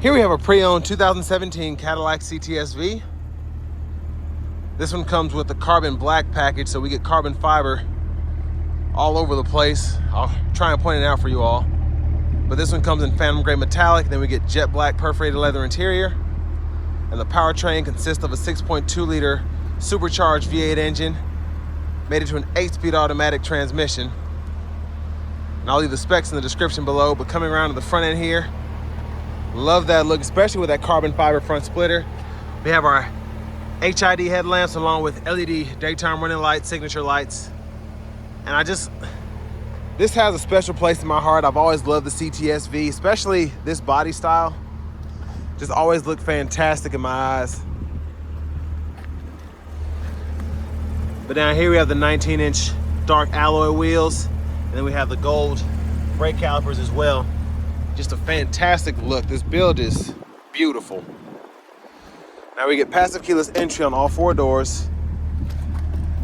Here we have a pre-owned 2017 Cadillac CTS-V. This one comes with the carbon black package, so we get carbon fiber all over the place. I'll try and point it out for you all. But this one comes in phantom gray metallic, then we get jet black perforated leather interior. And the powertrain consists of a 6.2 liter supercharged V8 engine, made into an 8-speed automatic transmission. And I'll leave the specs in the description below, but coming around to the front end here, love that look, especially with that carbon fiber front splitter. We have our HID headlamps along with LED daytime running lights, signature lights. And this has a special place in my heart. I've always loved the CTS-V, especially this body style. Just always looked fantastic in my eyes. But down here we have the 19-inch dark alloy wheels, and then we have the gold brake calipers as well. Just a fantastic look. This build is beautiful. Now we get passive keyless entry on all 4 doors.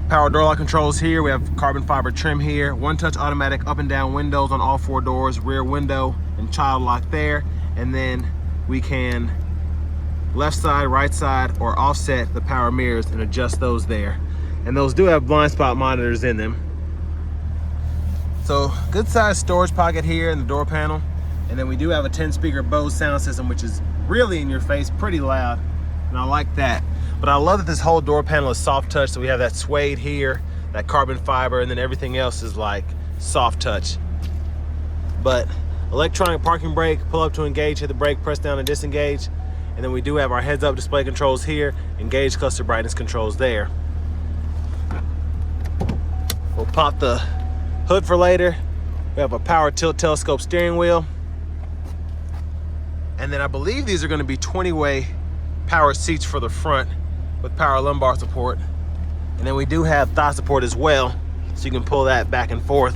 Power door lock controls here. We have carbon fiber trim here. One-touch automatic up and down windows on all 4 doors. Rear window and child lock there. And then we can left side, right side, or offset the power mirrors and adjust those there. And those do have blind spot monitors in them. So good sized storage pocket here in the door panel. And then we do have a 10-speaker Bose sound system, which is really in your face, pretty loud. And I like that. But I love that this whole door panel is soft touch. So we have that suede here, that carbon fiber, and then everything else is like soft touch. But electronic parking brake, pull up to engage, hit the brake, press down and disengage. And then we do have our heads up display controls here, engage cluster brightness controls there. We'll pop the hood for later. We have a power tilt telescope steering wheel. And then I believe these are going to be 20-way power seats for the front with power lumbar support. And then we do have thigh support as well, so you can pull that back and forth.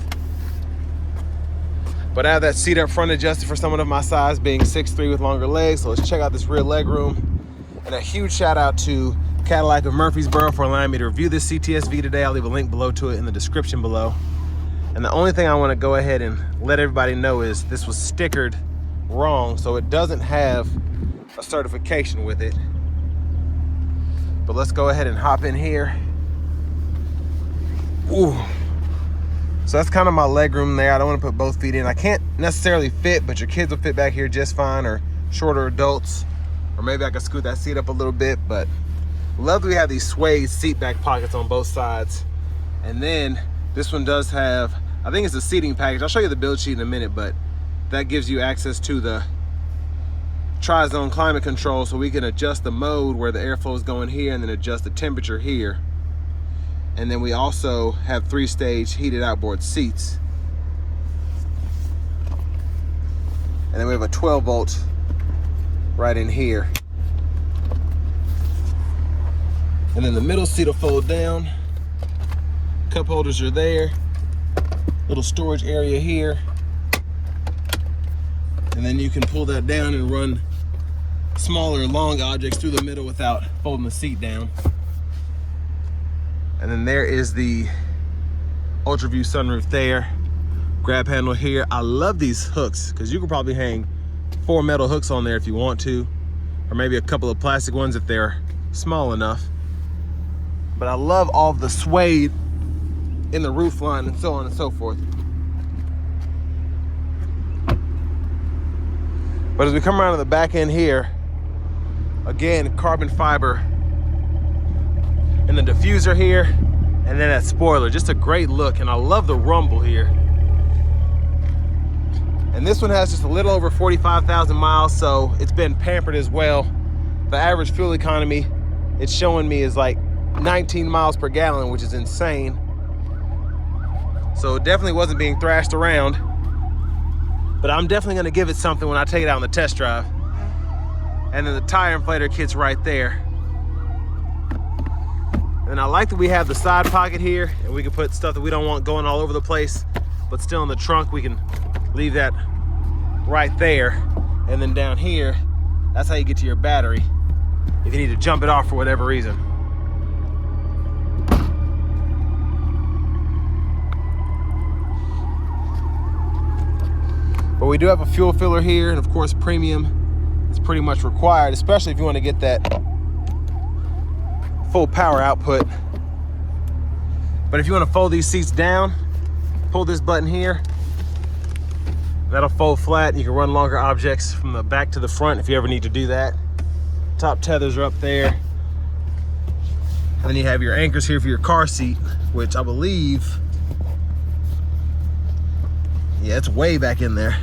But I have that seat up front adjusted for someone of my size, being 6'3" with longer legs. So let's check out this rear leg room. And a huge shout out to Cadillac of Murfreesboro for allowing me to review this CTS-V today. I'll leave a link below to it in the description below. And the only thing I want to go ahead and let everybody know is this was stickered wrong, so it doesn't have a certification with it. But let's go ahead and hop in here. Ooh. So that's kind of my leg room there. I don't want to put both feet in. I can't necessarily fit, but your kids will fit back here just fine, or shorter adults. Or maybe I could scoot that seat up a little bit, but love that we have these suede seat back pockets on both sides. And then this one does have, I think it's a seating package. I'll show you the build sheet in a minute, but that gives you access to the tri-zone climate control, so we can adjust the mode where the airflow is going here and then adjust the temperature here. And then we also have 3-stage heated outboard seats. And then we have a 12-volt right in here. And then the middle seat will fold down. Cup holders are there. Little storage area here. And then you can pull that down and run smaller long objects through the middle without folding the seat down. And then there is the ultraview sunroof there. Grab handle here. I love these hooks because you could probably hang 4 metal hooks on there if you want to, or maybe a couple of plastic ones if they're small enough. But I love all of the suede in the roof line and so on and so forth. But as we come around to the back end here, again, carbon fiber in the diffuser here, and then that spoiler, just a great look. And I love the rumble here. And this one has just a little over 45,000 miles, so it's been pampered as well. The average fuel economy it's showing me is like 19 miles per gallon, which is insane. So it definitely wasn't being thrashed around. But I'm definitely gonna give it something when I take it out on the test drive. And then the tire inflator kit's right there. And I like that we have the side pocket here, and we can put stuff that we don't want going all over the place, but still in the trunk, we can leave that right there. And then down here, that's how you get to your battery if you need to jump it off for whatever reason. But we do have a fuel filler here, and of course premium It's pretty much required, especially if you want to get that full power output. But if you want to fold these seats down, pull this button here, that'll fold flat. You can run longer objects from the back to the front if you ever need to do that. Top tethers are up there. And then you have your anchors here for your car seat, which I believe, yeah, it's way back in there.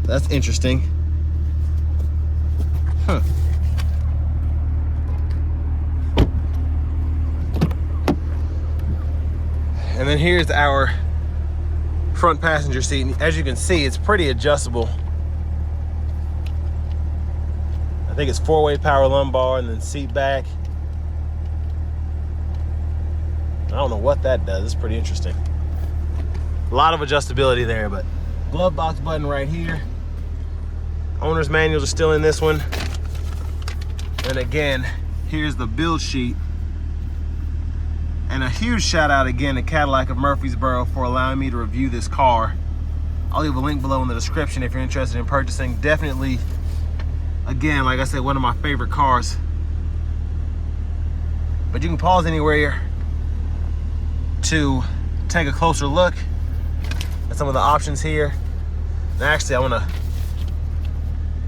That's interesting. Huh. And then here's our front passenger seat. And as you can see, it's pretty adjustable. I think it's 4-way power lumbar and then seat back. I don't know what that does. It's pretty interesting. A lot of adjustability there, but glove box button right here. Owner's manuals are still in this one. And again, here's the build sheet. And a huge shout out again to Cadillac of Murfreesboro for allowing me to review this car. I'll leave a link below in the description if you're interested in purchasing. Definitely, again, like I said, one of my favorite cars. But you can pause anywhere to take a closer look at some of the options here. And actually, I want to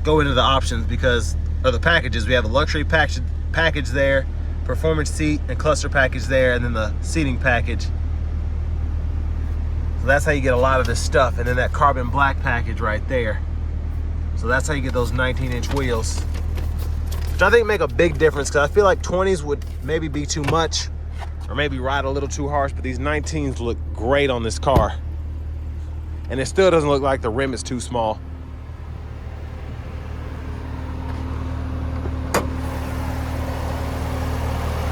go into the options because of the packages. We have the luxury package there, performance seat and cluster package there, and then the seating package. So that's how you get a lot of this stuff. And then that carbon black package right there. So that's how you get those 19-inch wheels, which I think make a big difference because I feel like 20s would maybe be too much or maybe ride a little too harsh, but these 19s look great on this car. And it still doesn't look like the rim is too small.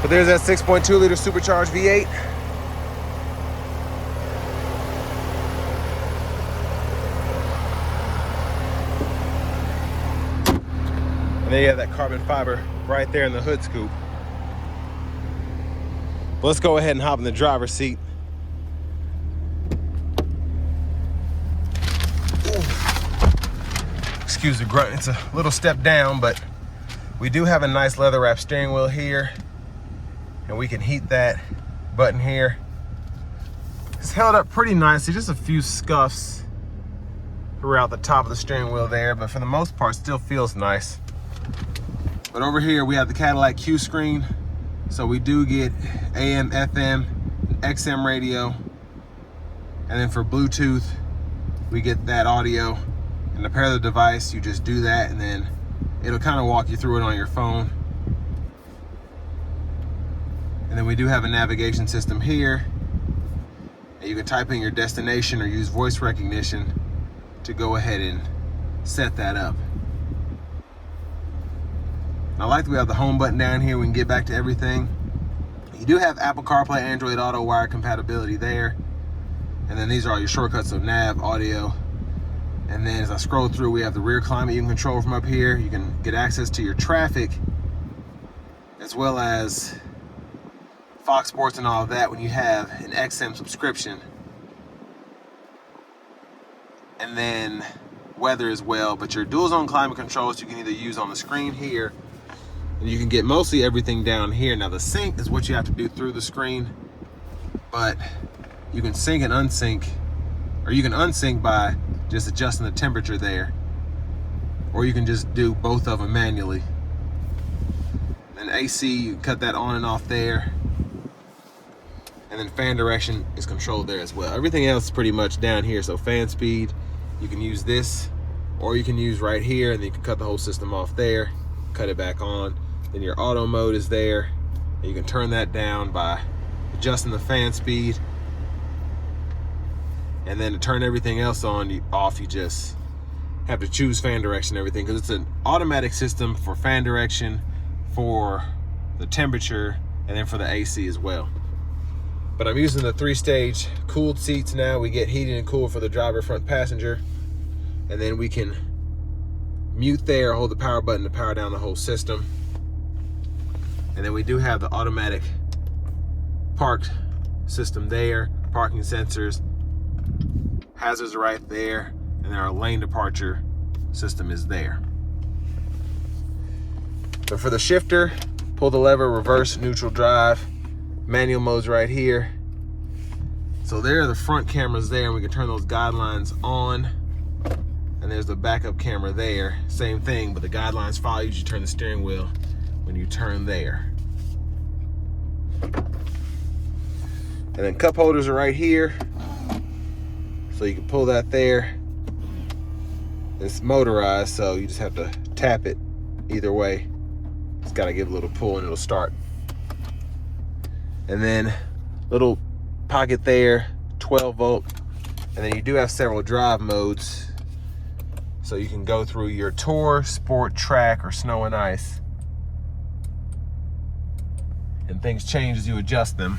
But there's that 6.2 liter supercharged V8. And then you have that carbon fiber right there in the hood scoop. But let's go ahead and hop in the driver's seat. Ooh. Excuse the grunt, it's a little step down, but we do have a nice leather wrap steering wheel here. And we can heat that button here. It's held up pretty nicely, just a few scuffs throughout the top of the steering wheel there, but for the most part, still feels nice. But over here, we have the Cadillac Q screen. So we do get AM, FM, XM radio. And then for Bluetooth, we get that audio. And to pair the device, you just do that, and then it'll kind of walk you through it on your phone. And then we do have a navigation system here. And you can type in your destination or use voice recognition to go ahead and set that up. I like that we have the home button down here. We can get back to everything. You do have Apple CarPlay, Android Auto, wire compatibility there. And then these are all your shortcuts of nav, audio. And then as I scroll through, we have the rear climate you can control from up here. You can get access to your traffic as well as Fox Sports and all of that when you have an XM subscription. And then weather as well, but your dual zone climate controls you can either use on the screen here, and you can get mostly everything down here. Now the sync is what you have to do through the screen, but you can sync and unsync, or you can unsync by just adjusting the temperature there, or you can just do both of them manually. And AC, you can cut that on and off there. And then fan direction is controlled there as well. Everything else is pretty much down here. So fan speed, you can use this, or you can use right here, and then you can cut the whole system off there, cut it back on. Then your auto mode is there, and you can turn that down by adjusting the fan speed. And then to turn everything else on, off, you just have to choose fan direction and everything, because it's an automatic system for fan direction, for the temperature, and then for the AC as well. But I'm using the 3-stage cooled seats now. We get heated and cooled for the driver, front passenger. And then we can mute there, hold the power button to power down the whole system. And then we do have the automatic park system there, parking sensors, hazards right there, and then our lane departure system is there. But for the shifter, pull the lever, reverse, neutral, drive. Manual mode's right here. So there are the front cameras there, and we can turn those guidelines on. And there's the backup camera there. Same thing, but the guidelines follow you. You turn the steering wheel when you turn there. And then cup holders are right here. So you can pull that there. It's motorized, so you just have to tap it either way. It's got to give a little pull and it'll start. And then little pocket there, 12 volt. And then you do have several drive modes. So you can go through your Tour, Sport, Track, or Snow and Ice. And things change as you adjust them.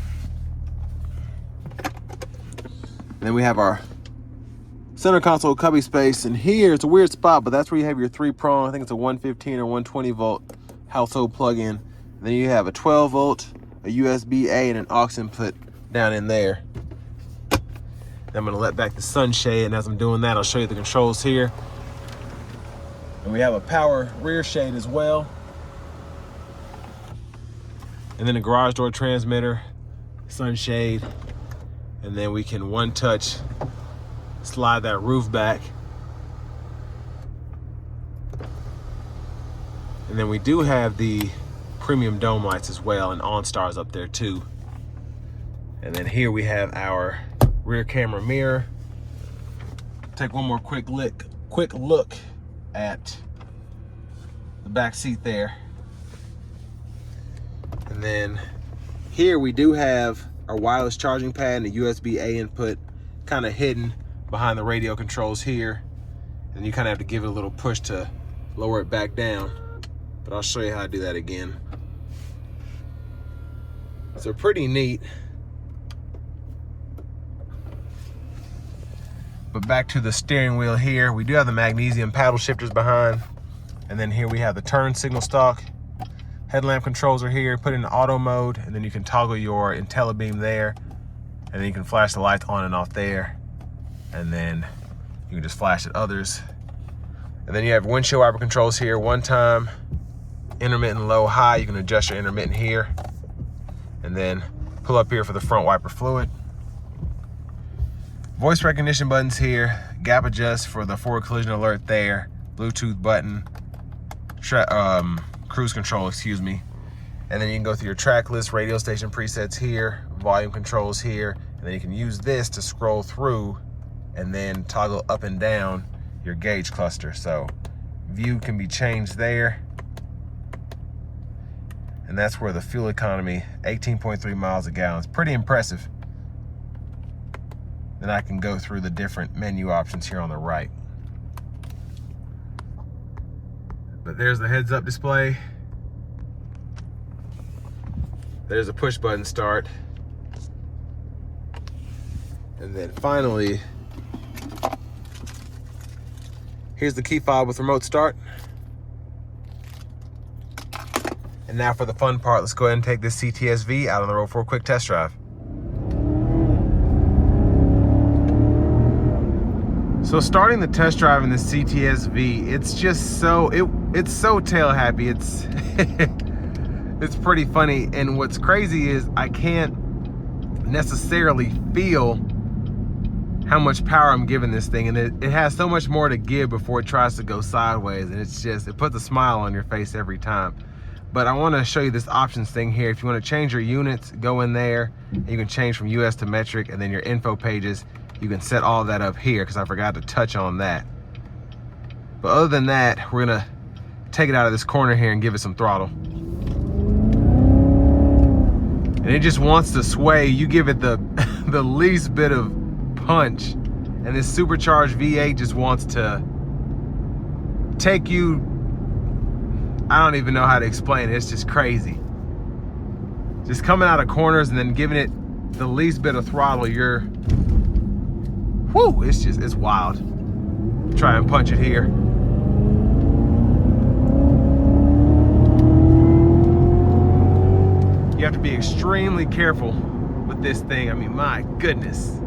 And then we have our center console cubby space. And here, it's a weird spot, but that's where you have your 3-prong, I think it's a 115 or 120 volt household plug-in. Then you have a 12 volt, a USB-A, and an aux input down in there. I'm gonna let back the sunshade, and as I'm doing that, I'll show you the controls here. And we have a power rear shade as well. And then a garage door transmitter, sunshade, and then we can one touch slide that roof back. And then we do have the premium dome lights as well, and OnStar's up there too. And then here we have our rear camera mirror. Take one more quick look at the back seat there. And then here we do have our wireless charging pad and a USB-A input kind of hidden behind the radio controls here. And you kind of have to give it a little push to lower it back down. But I'll show you how to do that again. So pretty neat. But back to the steering wheel here. We do have the magnesium paddle shifters behind. And then here we have the turn signal stalk. Headlamp controls are here. Put it in auto mode, and then you can toggle your IntelliBeam there. And then you can flash the lights on and off there. And then you can just flash at others. And then you have windshield wiper controls here. One time, intermittent, low, high. You can adjust your intermittent here. And then pull up here for the front wiper fluid. Voice recognition buttons here. Gap adjust for the forward collision alert there. Bluetooth button. Cruise control, excuse me. And then you can go through your track list, radio station presets here, volume controls here, and then you can use this to scroll through and then toggle up and down your gauge cluster. So view can be changed there. And that's where the fuel economy, 18.3 miles a gallon, is pretty impressive. Then I can go through the different menu options here on the right. But there's the heads-up display. There's a push button start. And then finally, here's the key fob with remote start. And now for the fun part, let's go ahead and take this CTS-V out on the road for a quick test drive. So starting the test drive in the CTS-V, it's just so, it's so tail happy. It's it's pretty funny. And what's crazy is I can't necessarily feel how much power I'm giving this thing. And it has so much more to give before it tries to go sideways. And it's just, it puts a smile on your face every time. But I want to show you this options thing here. If you want to change your units, go in there. And you can change from US to metric, and then your info pages. You can set all that up here because I forgot to touch on that. But other than that, we're gonna take it out of this corner here and give it some throttle. And it just wants to sway. You give it the the least bit of punch, and this supercharged V8 just wants to take you, I don't even know how to explain it. It's just crazy. Just coming out of corners and then giving it the least bit of throttle, you're, whoo, it's just, it's wild. Try and punch it here. You have to be extremely careful with this thing. I mean, my goodness.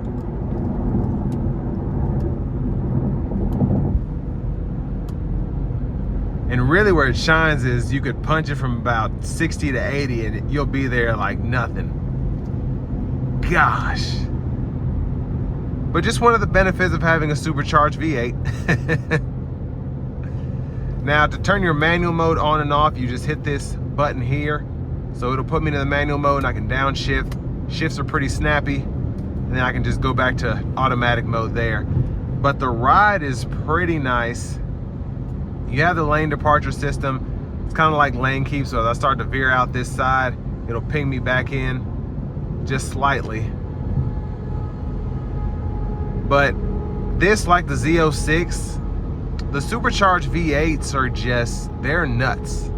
And really where it shines is you could punch it from about 60 to 80 and you'll be there like nothing. Gosh. But just one of the benefits of having a supercharged V8. Now, to turn your manual mode on and off, you just hit this button here. So it'll put me to the manual mode and I can downshift. Shifts are pretty snappy. And then I can just go back to automatic mode there. But the ride is pretty nice. You have the lane departure system. It's kind of like lane keep, so as I start to veer out this side, it'll ping me back in just slightly. But this, like the Z06, the supercharged V8s are just, they're nuts.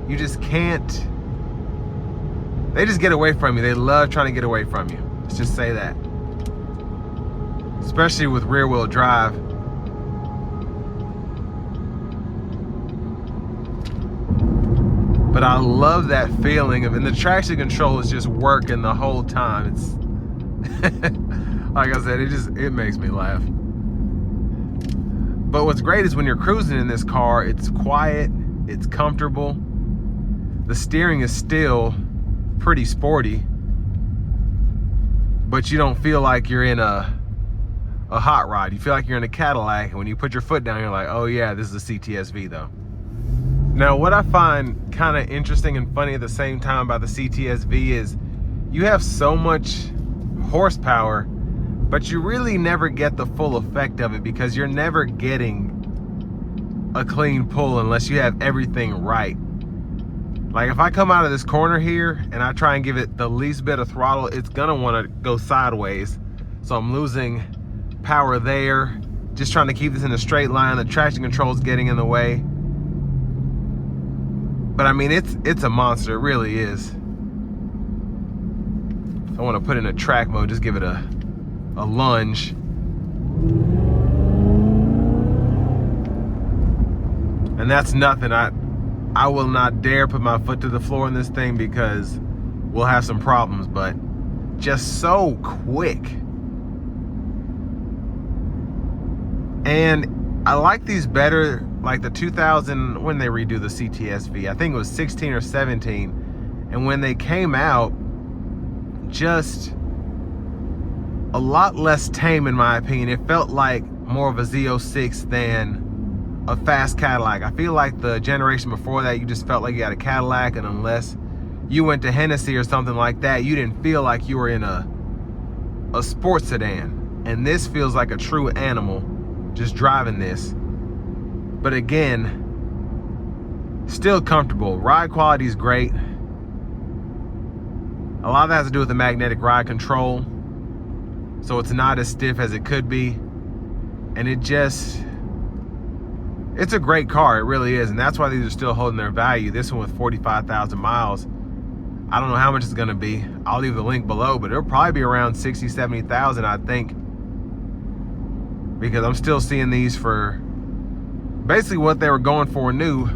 You just can't, they just get away from you. They love trying to get away from you. Let's just say that. Especially with rear wheel drive. But I love that feeling of, and the traction control is just working the whole time. It's, like I said, it makes me laugh. But what's great is when you're cruising in this car, it's quiet, it's comfortable. The steering is still pretty sporty, but you don't feel like you're in a hot rod. You feel like you're in a Cadillac, and when you put your foot down, you're like, oh yeah, this is a CTS-V though. Now, what I find kind of interesting and funny at the same time about the CTS-V is you have so much horsepower, but you really never get the full effect of it because you're never getting a clean pull unless you have everything right. Like if I come out of this corner here and I try and give it the least bit of throttle, it's gonna want to go sideways. So I'm losing power there. Just trying to keep this in a straight line. The traction control is getting in the way. But I mean, it's a monster, it really is. I want to put it in a track mode, just give it a lunge. And that's nothing. I will not dare put my foot to the floor in this thing because we'll have some problems, but just so quick. And I like these better, like the 2000, when they redo the CTS-V, I think it was 16 or 17. And when they came out, just a lot less tame in my opinion. It felt like more of a Z06 than a fast Cadillac. I feel like the generation before that, you just felt like you had a Cadillac, and unless you went to Hennessy or something like that, you didn't feel like you were in a sports sedan. And this feels like a true animal just driving this. But again, still comfortable. Ride quality is great. A lot of that has to do with the magnetic ride control, so it's not as stiff as it could be. And it's a great car, it really is. And that's why these are still holding their value. This one with 45,000 miles, I don't know how much it's gonna be. I'll leave the link below, but it'll probably be around 60, 70,000, I think. Because I'm still seeing these for basically what they were going for new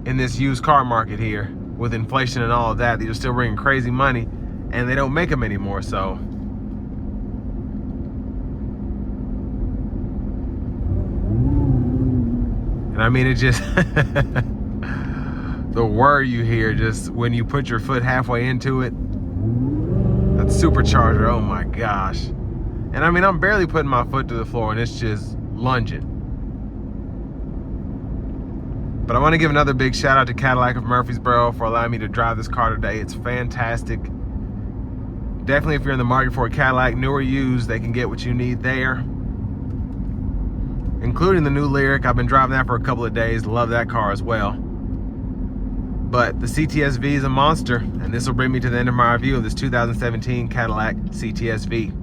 in this used car market here. With inflation and all of that, these are still bringing crazy money, and they don't make them anymore, so. And I mean, it just, the whir you hear just when you put your foot halfway into it, that supercharger, oh my gosh. And I mean, I'm barely putting my foot to the floor and it's just lunging. But I want to give another big shout out to Cadillac of Murfreesboro for allowing me to drive this car today. It's fantastic. Definitely, if you're in the market for a Cadillac, new or used, they can get what you need there. Including the new Lyriq. I've been driving that for a couple of days. Love that car as well. But the CTS-V is a monster, and this will bring me to the end of my review of this 2017 Cadillac CTS-V.